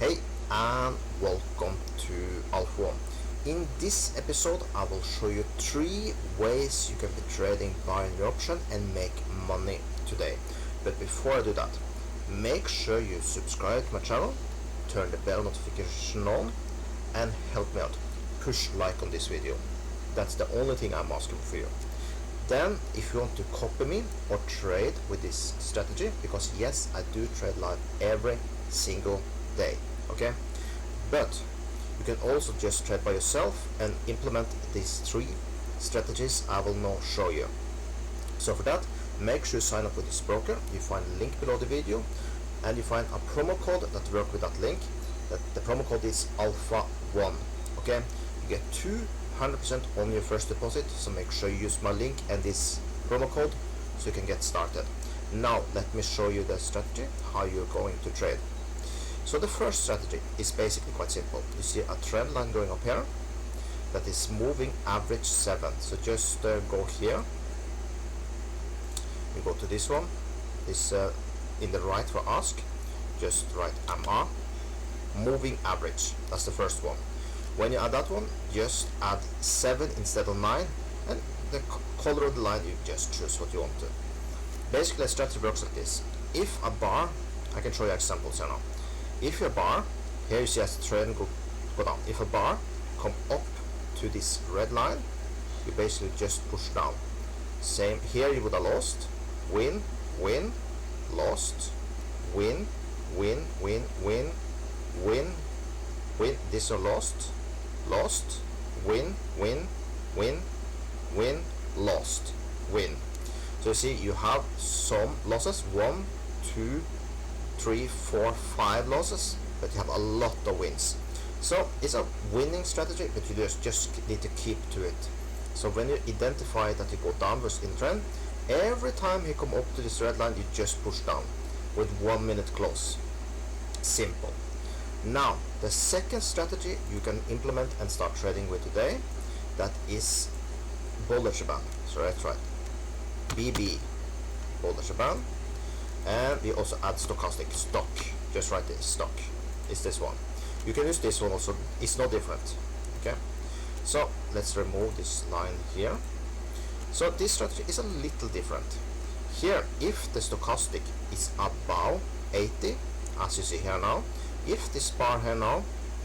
Hey and welcome to Alpha One. In this episode I will show you 3 ways you can be trading binary option and make money today. But before I do that, make sure you subscribe to my channel, turn the bell notification on and help me out. Push like on this video. That's the only thing I'm asking for you. Then if you want to copy me or trade with this strategy, because yes, I do trade live every single day, okay, but you can also just trade by yourself and implement these 3 strategies I will now show you. So for that, make sure you sign up with this broker. You find a link below the video and you find a promo code that works with that link. That the promo code is Alpha1. Okay, you get 200% on your first deposit, so make sure you use my link and this promo code so you can get started. Now let me show you the strategy how you're going to trade. So the first strategy is basically quite simple. You see a trend line going up here that is moving average 7. So just go here, you go to this one, this in the right for ask, just write MA, moving average. That's the first one. When you add that one, just add 7 instead of 9, and the color of the line you just choose what you want to. Basically, a strategy works like this. If a bar, I can show you examples here now. If your bar, here you see as the trend go down. If a bar come up to this red line, you basically just push down. Same here, you would have lost, win, win, lost, win, win, win, win, win, win. This one lost, lost, win, win, win, win, lost, win. So you see you have some losses, 1, 2, 3, 4, 5 losses, but you have a lot of wins. So it's a winning strategy, but you just need to keep to it. So when you identify that you go downwards in trend, every time you come up to this red line, you just push down with 1 minute close. Simple. Now the second strategy you can implement and start trading with today, that is Bollinger Band. So that's right, BB, Bollinger Band. And we also add stochastic, stock, just write this, stock is this one. You can use this one also, it's no different. Okay, so let's remove this line here. So this strategy is a little different. Here, if the stochastic is above 80, as you see here now, if this bar here now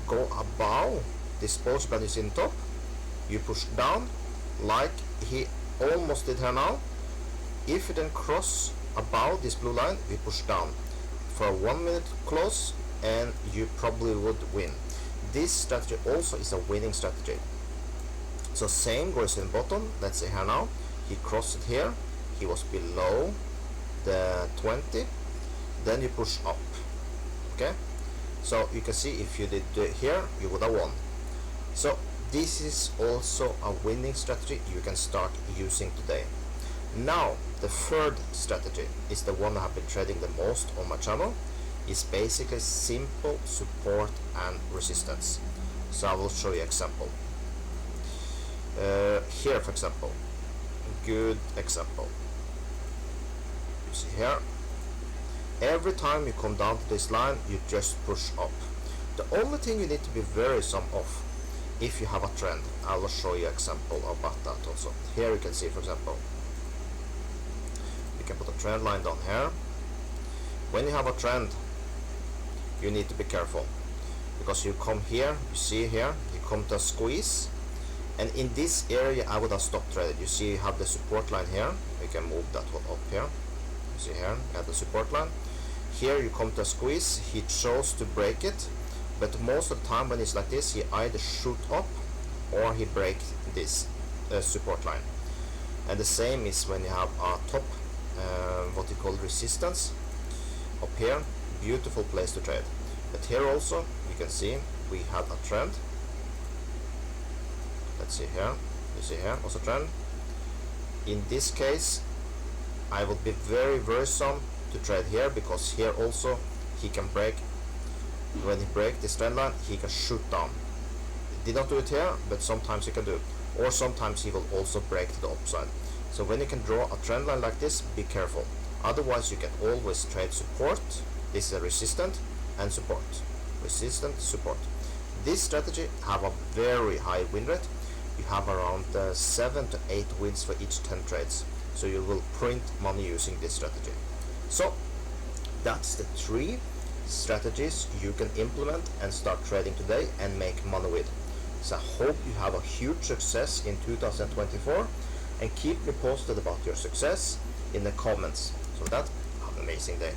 go above this Bollinger Band is in top, you push down like he almost did here now. If you then cross above this blue line, we push down for a 1 minute close and you probably would win. This strategy also is a winning strategy. So same goes in bottom. Let's say here now he crossed it here, he was below the 20, then you push up. Okay, so you can see if you did here, you would have won. So this is also a winning strategy you can start using today. Now the third strategy is the one I have been trading the most on my channel. Is basically simple support and resistance. So I will show you example. Here for example, good example. You see here, every time you come down to this line, you just push up. The only thing you need to be very of, if you have a trend, I will show you example about that also. Here you can see, for example, you can put a trend line down here. When you have a trend, you need to be careful, because you come here, you see here, you come to a squeeze, and in this area I would have stopped trading. You see you have the support line here, we can move that one up here. You see here, you have the support line. Here you come to a squeeze, he chose to break it, but most of the time when it's like this, he either shoot up or he breaks this support line. And the same is when you have a top, what you call resistance up here. Beautiful place to trade. But here also you can see we had a trend. Let's see here, you see here also trend. In this case I would be very worrisome to trade here, because here also he can break. When he breaks this trend line, he can shoot down. He did not do it here, but sometimes he can do it, or sometimes he will also break to the upside. So when you can draw a trend line like this, be careful. Otherwise you can always trade support. This is a resistance and support. resistant support. This strategy have a very high win rate. You have around 7 to 8 wins for each 10 trades, so you will print money using this strategy. So that's the 3 strategies you can implement and start trading today and make money with. So I hope you have a huge success in 2024, and keep me posted about your success in the comments. So that, have an amazing day.